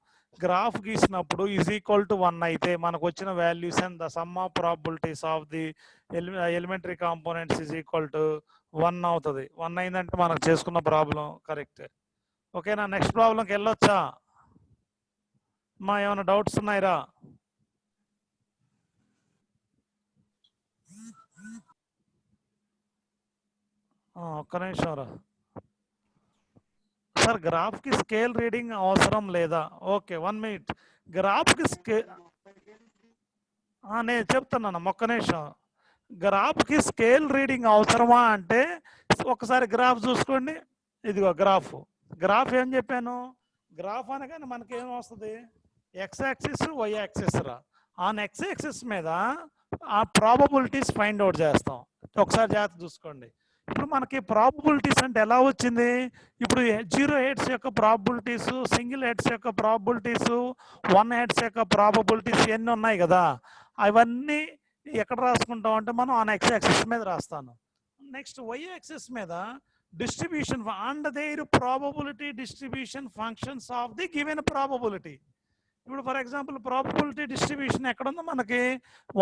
గ్రాఫ్ గీసినప్పుడు ఈజ్ ఈక్వల్ టు 1 అయితే మనకు వచ్చిన values and the sum of probabilities of the elementary components is equal to 1 అవుతుంది. 1 అయిందంటే మనకు చేసుకున్న ప్రాబ్లం కరెక్ట్. ఓకేనా? నెక్స్ట్ ప్రాబ్లంకి వెళ్ళొచ్చా? మా ఏమైనా డౌట్స్ ఉన్నాయిరా? ఒక్క నిమిషం రా సార్. గ్రాఫ్కి స్కేల్ రీడింగ్ అవసరం లేదా? Okay, 1 minute. గ్రాఫ్కి నేను చెప్తున్నాను, ఒక్క నిమిషం. గ్రాఫ్కి స్కేల్ రీడింగ్ అవసరమా అంటే ఒకసారి గ్రాఫ్ చూసుకోండి. ఇదిగో గ్రాఫ్. గ్రాఫ్ ఏం చెప్పాను? గ్రాఫ్ అనగానే మనకి ఏం వస్తుంది? ఎక్స్ యాక్సిస్, వై యాక్సిస్ రా. ఆన్ ఎక్స్ యాక్సిస్ మీద ఆ ప్రాబబిలిటీస్ ఫైండ్ అవుట్ చేస్తాం. ఒకసారి జాగ్రత్త చూసుకోండి. ఇప్పుడు మనకి ప్రాబబిలిటీస్ అంటే ఎలా వచ్చింది? ఇప్పుడు 0 హెడ్స్ యొక్క ప్రాబబిలిటీస్, సింగిల్ హెడ్స్ యొక్క ప్రాబబిలిటీస్, 1 హెడ్స్ యొక్క ప్రాబబిలిటీస్ ఎన్ని ఉన్నాయి కదా, అవన్నీ ఎక్కడ రాసుకుంటాం అంటే మనం ఆన్ ఎక్స్ యాక్సిస్ మీద రాస్తాను. నెక్స్ట్ వై యాక్సిస్ మీద distribution and there probability distribution functions of the given probability. ఇప్పుడు ఫర్ ఎగ్జాంపుల్ ప్రాబబిలిటీ డిస్ట్రిబ్యూషన్ ఎక్కడ ఉందో మనకి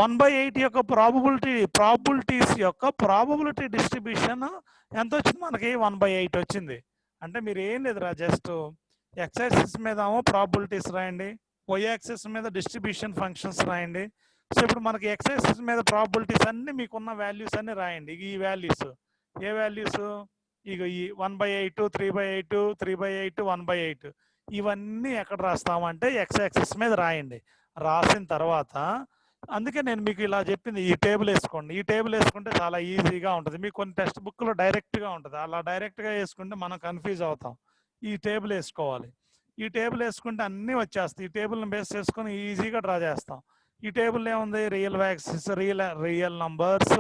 1/8 యొక్క ప్రాబబిలిటీస్ యొక్క ప్రాబబిలిటీ డిస్ట్రిబ్యూషన్ ఎంత వచ్చింది మనకి? 1/8 వచ్చింది. అంటే మీరు ఏం లేదురా, జస్ట్ ఎక్స్ యాక్సిస్ మీద ప్రాబబిలిటీస్ రాయండి, వై యాక్సిస్ మీద డిస్ట్రిబ్యూషన్ ఫంక్షన్స్ రాయండి. సో ఇప్పుడు మనకి ఎక్స్ యాక్సిస్ మీద ప్రాబబిలిటీస్ అన్ని మీకున్న వాల్యూస్ అన్ని రాయండి. ఈ వాల్యూస్ ఏ వాల్యూస్? ఇక ఈ 1/8, 3/8, 3/8, 1/8 ఇవన్నీ ఎక్కడ రాస్తామంటే ఎక్స్ యాక్సిస్ మీద రాయండి. రాసిన తర్వాత అందుకే నేను మీకు ఇలా చెప్పింది, ఈ టేబుల్ వేసుకోండి. ఈ టేబుల్ వేసుకుంటే చాలా ఈజీగా ఉంటుంది. మీకు కొన్ని టెక్స్ట్ బుక్లో డైరెక్ట్గా ఉంటుంది, అలా డైరెక్ట్గా వేసుకుంటే మనం కన్ఫ్యూజ్ అవుతాం. ఈ టేబుల్ వేసుకోవాలి. ఈ టేబుల్ వేసుకుంటే అన్నీ వచ్చేస్తాయి. ఈ టేబుల్ని బేస్ చేసుకొని ఈజీగా డ్రా చేస్తాం. ఈ టేబుల్ ఏముంది? Real axis, real numbers,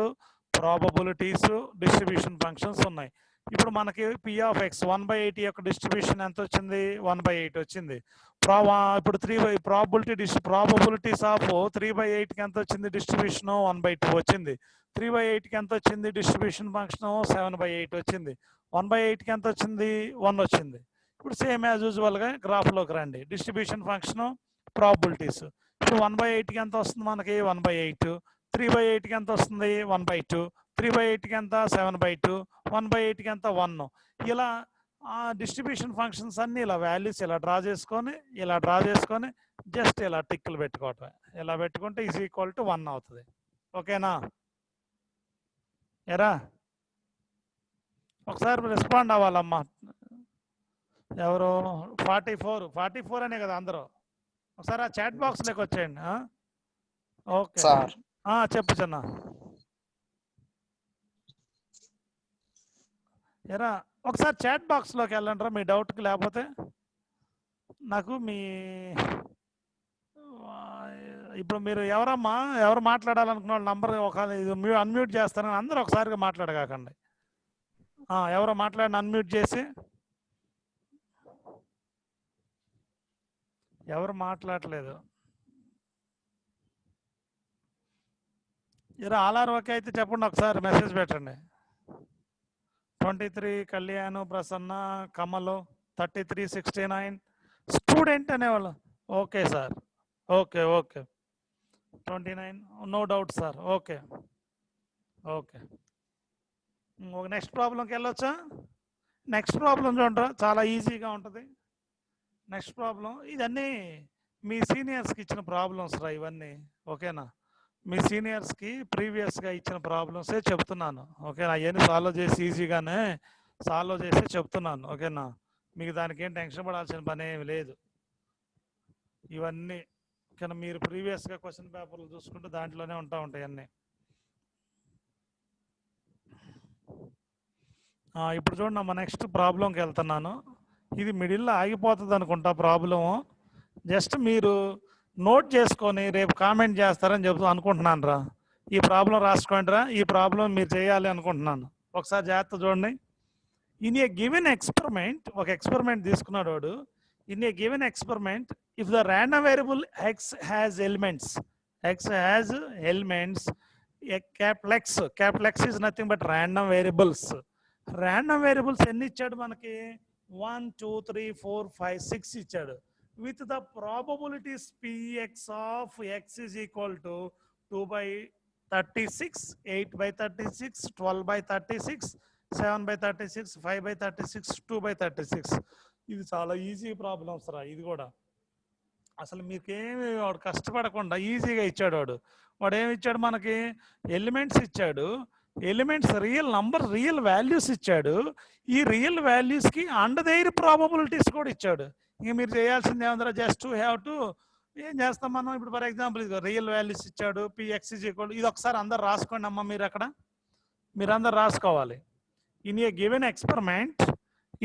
probabilities, distribution functions ఉన్నాయి. ఇప్పుడు మనకి పి ఆఫ్ ఎక్స్ 1/8 యొక్క డిస్ట్రిబ్యూషన్ ఎంత వచ్చింది? 1/8 వచ్చింది. ఇప్పుడు ప్రాబబిలిటీస్ ఆఫ్ 3/8కి ఎంత వచ్చింది డిస్ట్రిబ్యూషన్? 1/2 వచ్చింది. 3/8కి ఎంత వచ్చింది డిస్ట్రిబ్యూషన్ ఫంక్షన్? 7/8 వచ్చింది. 1/8కి ఎంత వచ్చింది? 1 వచ్చింది. ఇప్పుడు సేమ్ యాజ్ యూజువల్గా గ్రాఫ్లోకి రండి. Distribution function, probabilities. ఇప్పుడు 1/8కి ఎంత వస్తుంది మనకి? 1/8. 3/8కి ఎంత వస్తుంది? 1/2. 3/8కి ఎంత? 7/2. 1/8కి ఎంత? 1. ఇలా డిస్ట్రిబ్యూషన్ ఫంక్షన్స్ అన్ని ఇలా వాల్యూస్ ఇలా డ్రా చేసుకొని జస్ట్ ఇలా టిక్కులు పెట్టుకోవటం. ఇలా పెట్టుకుంటే ఈజ్ ఈక్వల్ టు 1 అవుతుంది. ఓకేనా? ఎరా ఒకసారి రెస్పాండ్ అవ్వాలమ్మా. ఎవరు? 44 అనే కదా అందరూ? ఒకసారి ఆ చాట్ బాక్స్లోకి వచ్చేయండి. ఓకే, చెప్పు చిన్న. ఎరా ఒకసారి చాట్ బాక్స్లోకి వెళ్ళండి మీ డౌట్కి. లేకపోతే నాకు ఇప్పుడు మీరు ఎవరు మాట్లాడాలనుకున్న వాళ్ళ నంబర్ ఒక అన్మ్యూట్ చేస్తారని అందరూ ఒకసారిగా మాట్లాడగాకండి. ఎవరో మాట్లాడిన అన్మ్యూట్ చేసి. ఎవరు మాట్లాడలేదు? ఆల్ఆర్ ఓకే అయితే చెప్పండి, ఒకసారి మెసేజ్ పెట్టండి. 23 కళ్యాణ్, ప్రసన్న, కమలు, 33, 69 స్టూడెంట్ అనేవాళ్ళు. Okay sir, okay 29 no doubt sir. Okay. Next ప్రాబ్లంకి వెళ్ళొచ్చా? నెక్స్ట్ ప్రాబ్లం చూడండి, చాలా ఈజీగా ఉంటుంది. నెక్స్ట్ ప్రాబ్లం ఇదన్నీ మీ సీనియర్స్కి ఇచ్చిన ప్రాబ్లమ్స్ రా ఇవన్నీ, ఓకేనా? మీ సీనియర్స్కి ప్రీవియస్గా ఇచ్చిన ప్రాబ్లమ్సే చెప్తున్నాను, ఓకేనా? అవన్నీ సాల్వ్ చేసి ఈజీగానే సాల్వ్ చేసి చెప్తున్నాను, ఓకేనా? మీకు దానికి ఏం టెన్షన్ పడాల్సిన పని ఏమి లేదు. ఇవన్నీ కానీ మీరు ప్రీవియస్గా క్వశ్చన్ పేపర్లు చూసుకుంటే దాంట్లోనే ఉంటాయి అన్నీ. ఇప్పుడు చూడండి అమ్మ, నెక్స్ట్ ప్రాబ్లంకి వెళ్తున్నాను. ఇది మిడిల్లో ఆగిపోతుంది అనుకుంటా ప్రాబ్లము. జస్ట్ మీరు నోట్ చేసుకొని రేపు కామెంట్ చేస్తారని చెప్తూ అనుకుంటున్నాను రా. ఈ ప్రాబ్లం రాసుకోండి రా, ఈ ప్రాబ్లం మీరు చేయాలి అనుకుంటున్నాను. ఒకసారి జాగ్రత్త చూడండి. ఇన్ ఏ గివెన్ ఎక్స్పెరిమెంట్, ఒక ఎక్స్పెరిమెంట్ తీసుకున్నాడు వాడు. In a given experiment, if the random variable X has elements, capital X is nothing but random variables. Random variables ఎన్ని ఇచ్చాడు మనకి? 1 2 3 4 5 6 ఇచ్చాడు. With the probabilities px of x is equal to 2/36, 8/36, 12/36, 7/36, 5/36, 2/36. ఇది చాలా ఈజీ ప్రాబ్లమ్స్ రా. ఇది కూడా అసలు మీకేమి వాడు కష్టపడకుండా ఈజీగా ఇచ్చాడు వాడు. వాడు ఏమి ఇచ్చాడు మనకి? ఎలిమెంట్స్ ఇచ్చాడు, elements real number, real values ఇచ్చాడు. ఈ రియల్ వాల్యూస్కి అండ్ దేర్ ప్రాబబిలిటీస్ కూడా ఇచ్చాడు. ఇంక మీరు చేయాల్సింది ఏమంటారా? జస్ట్ హ్యావ్ టు ఏం చేస్తాం మనం ఇప్పుడు? ఫర్ ఎగ్జాంపుల్ ఇది రియల్ వాల్యూస్ ఇచ్చాడు, px is equal, ఇది ఒకసారి అందరు రాసుకోండి అమ్మ. మీరు అక్కడ మీరందరు రాసుకోవాలి. In a given experiment,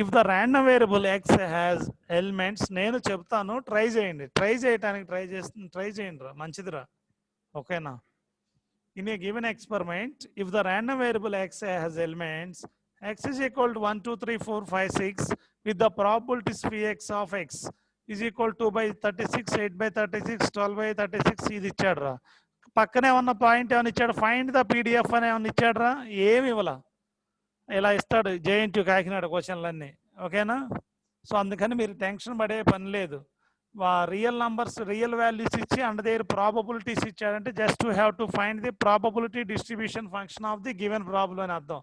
if the random variable X has elements, నేను చెప్తాను, ట్రై చేయండి. ట్రై చేయడానికి ట్రై చేయండి రా, మంచిదిరా, ఓకేనా? In a given experiment, if the random variable x has elements, x is equal to 1 2 3 4 5 6, with the probabilities px of x is equal to 2/36, 8/36, 12/36, ఇది ఇచ్చాడు రా. పక్కనే ఉన్న పాయింట్ ఏమైనా ఇచ్చాడు? ఫైండ్ ద పీడిఎఫ్ అని ఏమైనా ఇచ్చాడు రా? ఏమి ఇవ్వాల, ఇలా ఇస్తాడు JNTU కాకినాడ క్వశ్చన్లన్నీ, ఓకేనా? సో అందుకని మీరు టెన్షన్ పడే పని లేదు. రియల్ నంబర్స్, రియల్ వాల్యూస్ ఇచ్చి అండ్ దేర్ ప్రాబబిలిటీస్ ఇచ్చాడంటే just to have to find the probability distribution function of the given problem అని అర్థం.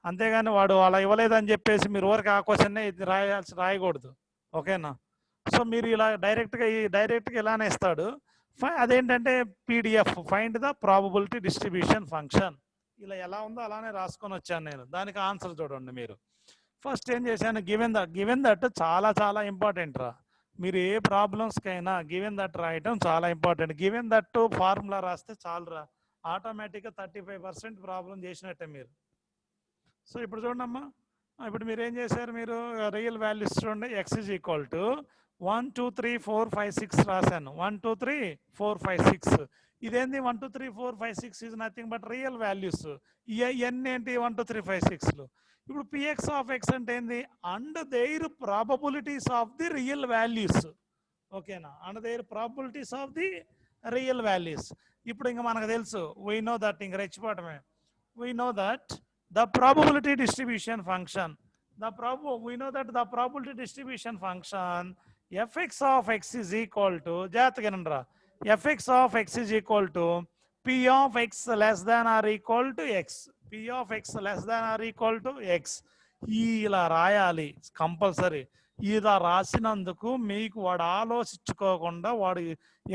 అంతేగాని వాడు అలా ఇవ్వలేదని చెప్పేసి మీరు ఊరికి ఆ క్వశ్చన్నే రాయకూడదు, ఓకేనా? సో మీరు ఇలా డైరెక్ట్గా ఇలానే ఇస్తాడు. అదేంటంటే PDF, find the probability distribution function. ఇలా ఎలా ఉందో అలానే రాసుకొని వచ్చాను నేను. దానికి ఆన్సర్ చూడండి మీరు. ఫస్ట్ ఏం చేశాను? గివెన్ దట్ చాలా చాలా ఇంపార్టెంట్ రా. మీరు ఏ ప్రాబ్లమ్స్కైనా గివెన్ దట్ రాయటం చాలా ఇంపార్టెంట్. గివెన్ దట్ ఫార్ములా రాస్తే చాలురా, ఆటోమేటిక్గా 35% ప్రాబ్లం చేసినట్టే మీరు. సో ఇప్పుడు చూడండి అమ్మా, ఇప్పుడు మీరు ఏం చేశారు? మీరు రియల్ వాల్యూస్ చూడండి. x is equal to 1 2 3 4 5 6 రాశాను. 1 2 3 4 5 6. ఇదేంది? 1 2 3 4 5 6 is nothing but real values. ఇవన్నీ ఏంటి? 1 2 3 5 6లు. ఇప్పుడు px ఆఫ్ x అంటే ఏంది? And there probabilities of the real values, ఓకేనా? And there probabilities of the real values. ఇప్పుడు ఇంకా మనకు తెలుసు, వీ నో దట్, ఇంక రెచ్చిపోవటమే. We know that the probability distribution function, we know that the probability distribution function fx of x is equal to, జాగ్రత్తగా fx of x is equal to p of x less than or equal to x, p of x less than or equal to x. ఇలా రాయాలి కంపల్సరీ. ఇలా రాసినందుకు మీకు వాడు ఆలోచించుకోకుండా వాడు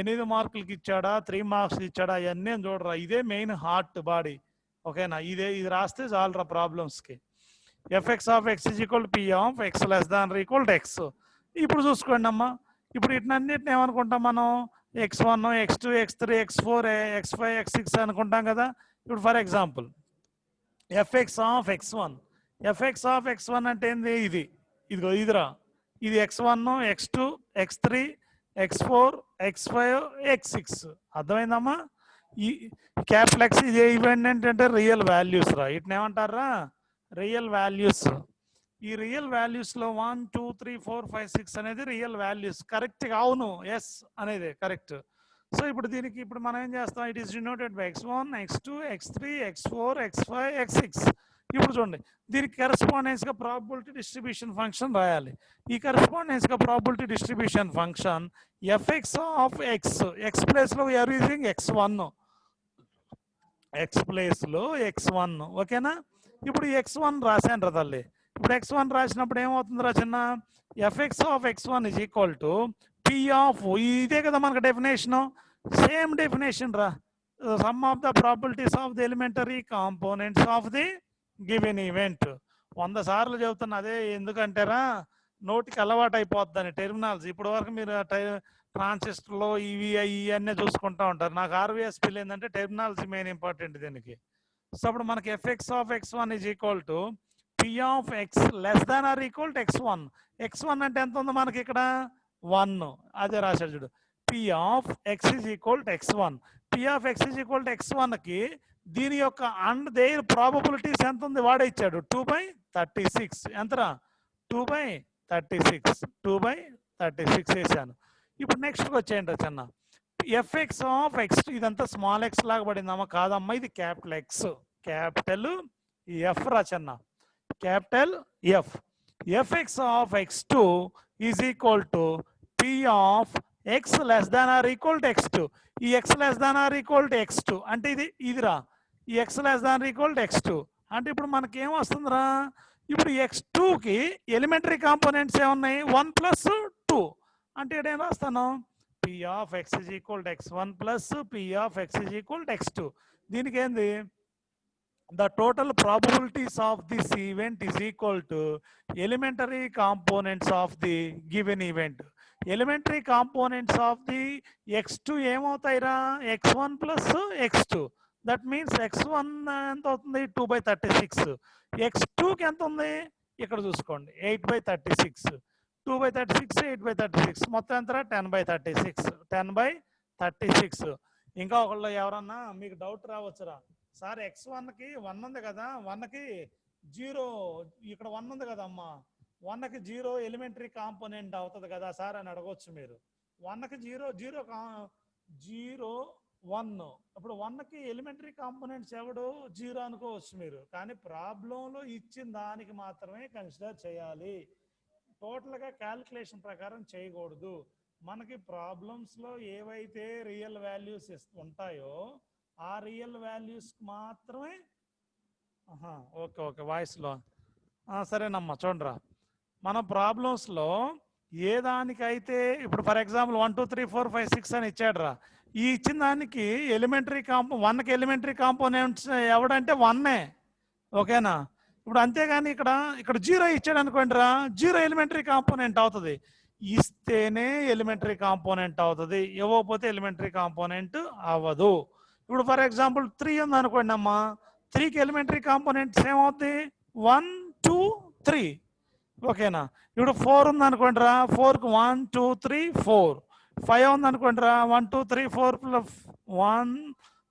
8 మార్కులకి ఇచ్చాడా 3 మార్క్స్ ఇచ్చాడా అవన్నీ చూడరా. ఇదే మెయిన్ హార్ట్ బాడీ, ఓకేనా? ఇది రాస్తే చాలరా ప్రాబ్లమ్స్కి. fx of x is equal to p of x less than or equal to x. ఇప్పుడు చూసుకోండి అమ్మా, ఇప్పుడు వీటినన్నిటిని ఏమనుకుంటాం మనం? x1, x2, x3, x4, x5, x6 అనుకుంటాం కదా. ఇప్పుడు for example fx of x1 అంటే ఏంది? ఇదిగో ఇదిరా, ఇది x1, x2, x3, x4, x5, x6. అర్థమైందమ్మా? ఈ క్యాపిటల్ X ఇవన్నీ ఏంటంటే రియల్ వాల్యూస్ రా. వీటిని ఏమంటారా? Real values. ఈ రియల్ వాల్యూస్లో 1 2 3 4 5 6 అనేది రియల్ వాల్యూస్. కరెక్ట్గా, అవును, ఎస్ అనేది కరెక్ట్. సో ఇప్పుడు దీనికి ఇప్పుడు మనం ఏం చేస్తాం? It is denoted by x1, x2, x3, x4, x5, x6. ఇప్పుడు చూడండి, దీనికి కరెస్పాండెన్స్గా ప్రాబబిలిటీ డిస్ట్రిబ్యూషన్ ఫంక్షన్ రాయాలి. ఈ కరెస్పాండెన్స్గా probability distribution function fx of x ప్లేస్లో వీఆర్ యూజింగ్ x1, x ప్లేస్లో x1, ఓకేనా? ఇప్పుడు x1 రాశాను రా తల్లి. ఇప్పుడు x1 రాసినప్పుడు ఏమవుతుందిరా చిన్న fx of x1 is equal to p of ఇదే కదా మనకు డెఫినేషను సేమ్ డెఫినేషన్ రా some of the probabilities of the elementary components of the given event 100 సార్లు చెబుతున్నా అదే ఎందుకంటారా నోటికి అలవాటు అయిపోద్దని టెర్మినాలజీ ఇప్పటి వరకు మీరు ట్రాన్సిస్టర్లో ఇవి ఇవన్నీ చూసుకుంటూ ఉంటారు నాకు ఆర్వీఎస్పీలు ఏంటంటే టెర్మినాలజీ మెయిన్ ఇంపార్టెంట్ దీనికి సో అప్పుడు మనకి f x of x1 is equal to p of X less than or equal to x1 అంటే ఎంత ఉంది మనకి ఇక్కడ 1 అదే రాశాడు చూడు P of X is equal to x1 P of X is equal to x1కి దీని యొక్క అండ్ దేర్ ప్రాబబిలిటీస్ ఎంత ఉంది వాడే ఇచ్చాడు 2/36 ఎంతరా 2/36 2/36 వేసాను ఇప్పుడు నెక్స్ట్కి వచ్చేయండి చిన్న ఎఫ్ఎక్స్ ఆఫ్ ఎక్స్ ఇదంతా స్మాల్ ఎక్స్ లాగా పడిందమ్మా కాదమ్మా ఇది capital x capital f Rachana capital f f x of x2 is equal to p of X less than or equal to x2 ఈ x less than or equal to x2 అంటే ఇదిరా ఈ x less than equal to x2 అంటే ఇప్పుడు మనకి ఏం వస్తుందిరా ఇప్పుడు x2కి ఎలిమెంటరీ కాంపోనెంట్స్ ఏమున్నాయి 1+2 అంటే ఇక్కడ ఏం రాస్తాను p of x is equal to x1 plus p of x is equal to x2 దీనికి ఏంది the total probabilities of this event is equal to elementary components of the given event elementary components of the x2 ఏమవుతాయిరా x1 plus x2 that means x1 ఎంత అవుతుంది 2/36 x2కి ఎంత ఉంది ఇక్కడ చూసుకోండి 8/36 2/36 8/36 మొత్తం ఎంత 10/36 10/36 ఇంకా ఒకళ్ళు ఎవరన్నా మీకు డౌట్ రావచ్చురా సార్ x1కి 1 ఉంది కదా 1కి 0 ఇక్కడ 1 ఉంది కదా అమ్మా 1కి 0 ఎలిమెంటరీ కాంపోనెంట్ అవుతుంది కదా సార్ అని అడగవచ్చు మీరు 1కి 0 1 ఇప్పుడు 1కి ఎలిమెంటరీ కాంపోనెంట్స్ ఎవడు 0 అనుకోవచ్చు మీరు కానీ ప్రాబ్లంలో ఇచ్చిన దానికి మాత్రమే కన్సిడర్ చేయాలి టోటల్గా క్యాల్కులేషన్ ప్రకారం చేయకూడదు మనకి ప్రాబ్లమ్స్లో ఏవైతే రియల్ వాల్యూస్ ఉంటాయో ఆ రియల్ వాల్యూస్ మాత్రమే ఓకే వాయిస్లో సరేనమ్మా చూడరా మన ప్రాబ్లమ్స్లో ఏ దానికైతే ఇప్పుడు ఫర్ ఎగ్జాంపుల్ 1 2 3 4 5 6 అని ఇచ్చాడురా ఈ ఇచ్చిన దానికి ఎలిమెంటరీ 1కి ఎలిమెంటరీ కాంపోనెంట్స్ ఎవడంటే 1 ఓకేనా ఇప్పుడు అంతేగాని ఇక్కడ 0 ఇచ్చాడు అనుకోండి రా 0 ఎలిమెంటరీ కాంపోనెంట్ అవుతుంది ఇస్తేనే ఎలిమెంటరీ కాంపోనెంట్ అవుతుంది ఇవ్వకపోతే ఎలిమెంటరీ కాంపోనెంట్ అవ్వదు ఇప్పుడు ఫర్ ఎగ్జాంపుల్ 3 ఉంది అనుకోండి అమ్మా 3కి ఎలిమెంటరీ కాంపోనెంట్స్ ఏమవుతుంది 1 2 3 ఓకేనా ఇప్పుడు 4 ఉంది అనుకోండి రా 4కి 1 2 3 4 5 ఉంది అనుకోండి రా 1 2 3 4 plus 1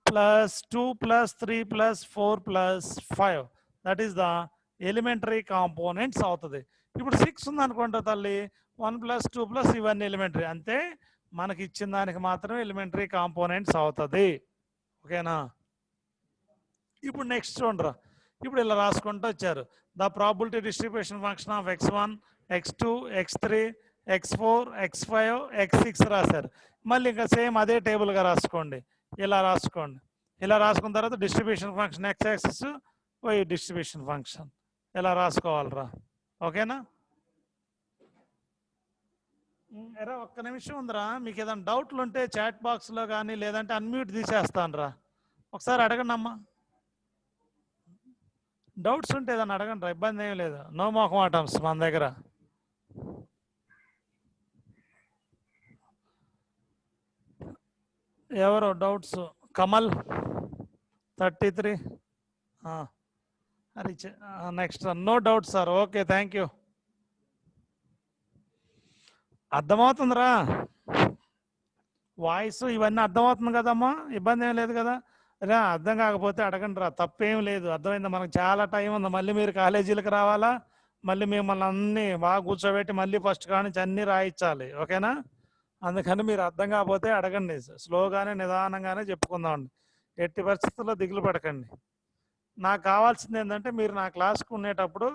plus 2 plus 3 plus 4 plus 5 that is the elementary components అవుతుంది ఇప్పుడు 6 ఉంది అనుకోండి తల్లి 1 ప్లస్ 2 ప్లస్ ఇవన్నీ ఎలిమెంటరీ అంతే మనకి ఇచ్చిన దానికి మాత్రం ఎలిమెంటరీ కాంపోనెంట్స్ అవుతుంది ఓకేనా ఇప్పుడు నెక్స్ట్ చూడరా ఇప్పుడు ఇలా రాసుకుంటూ వచ్చారు the probability distribution function of x1 x2 x3 x4 x5 x6 రాశారు మళ్ళీ ఇంకా సేమ్ అదే టేబుల్గా రాసుకోండి ఇలా రాసుకోండి ఇలా రాసుకున్న తర్వాత distribution function x axis y distribution function ఇలా రాసుకోవాలరా ఓకేనా ఎరా ఒక్క నిమిషం ఉందిరా మీకు ఏదైనా డౌట్లు ఉంటే చాట్ బాక్స్లో కానీ లేదంటే అన్మ్యూట్ తీసేస్తాను రా ఒకసారి అడగండి అమ్మా డౌట్స్ ఉంటే ఏదైనా అడగండి రా ఇబ్బంది ఏం లేదు నో మోకమాటమ్స్ మన దగ్గర ఎవరు డౌట్స్ కమల్ 33 అది next no doubt sir okay thank you అర్థమవుతుందిరా వాయిస్ ఇవన్నీ అర్థమవుతుంది కదమ్మా ఇబ్బంది ఏం లేదు కదా రా అర్థం కాకపోతే అడగండి రా తప్పేం లేదు అర్థమైందా మనకు చాలా టైం ఉంది మళ్ళీ మీరు కాలేజీలకు రావాలా మళ్ళీ మిమ్మల్ని అన్నీ బాగా కూర్చోబెట్టి మళ్ళీ ఫస్ట్ కానించి అన్నీ రాయించాలి ఓకేనా అందుకని మీరు అర్థం కాకపోతే అడగండి స్లోగానే నిదానంగానే చెప్పుకుందామండి ఎట్టి పరిస్థితుల్లో దిగులు పడకండి నాకు కావాల్సింది ఏంటంటే మీరు నా క్లాస్కి ఉండేటప్పుడు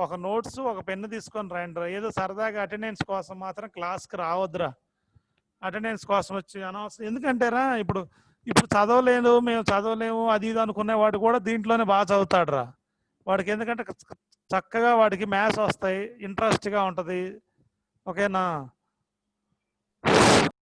ఒక నోట్స్ ఒక పెన్ను తీసుకొని రండి ఏదో సరదాగా అటెండెన్స్ కోసం మాత్రం క్లాస్కి రావద్దురా అటెండెన్స్ కోసం వచ్చి అనవసరం ఎందుకంటేరా ఇప్పుడు చదవలేదు మేము చదవలేము అది ఇది అనుకునేవాడు కూడా దీంట్లోనే బాగా చదువుతాడు రా వాడికి ఎందుకంటే చక్కగా వాడికి మ్యాథ్స్ వస్తాయి, ఇంట్రెస్ట్గా ఉంటుంది. ఓకేనా?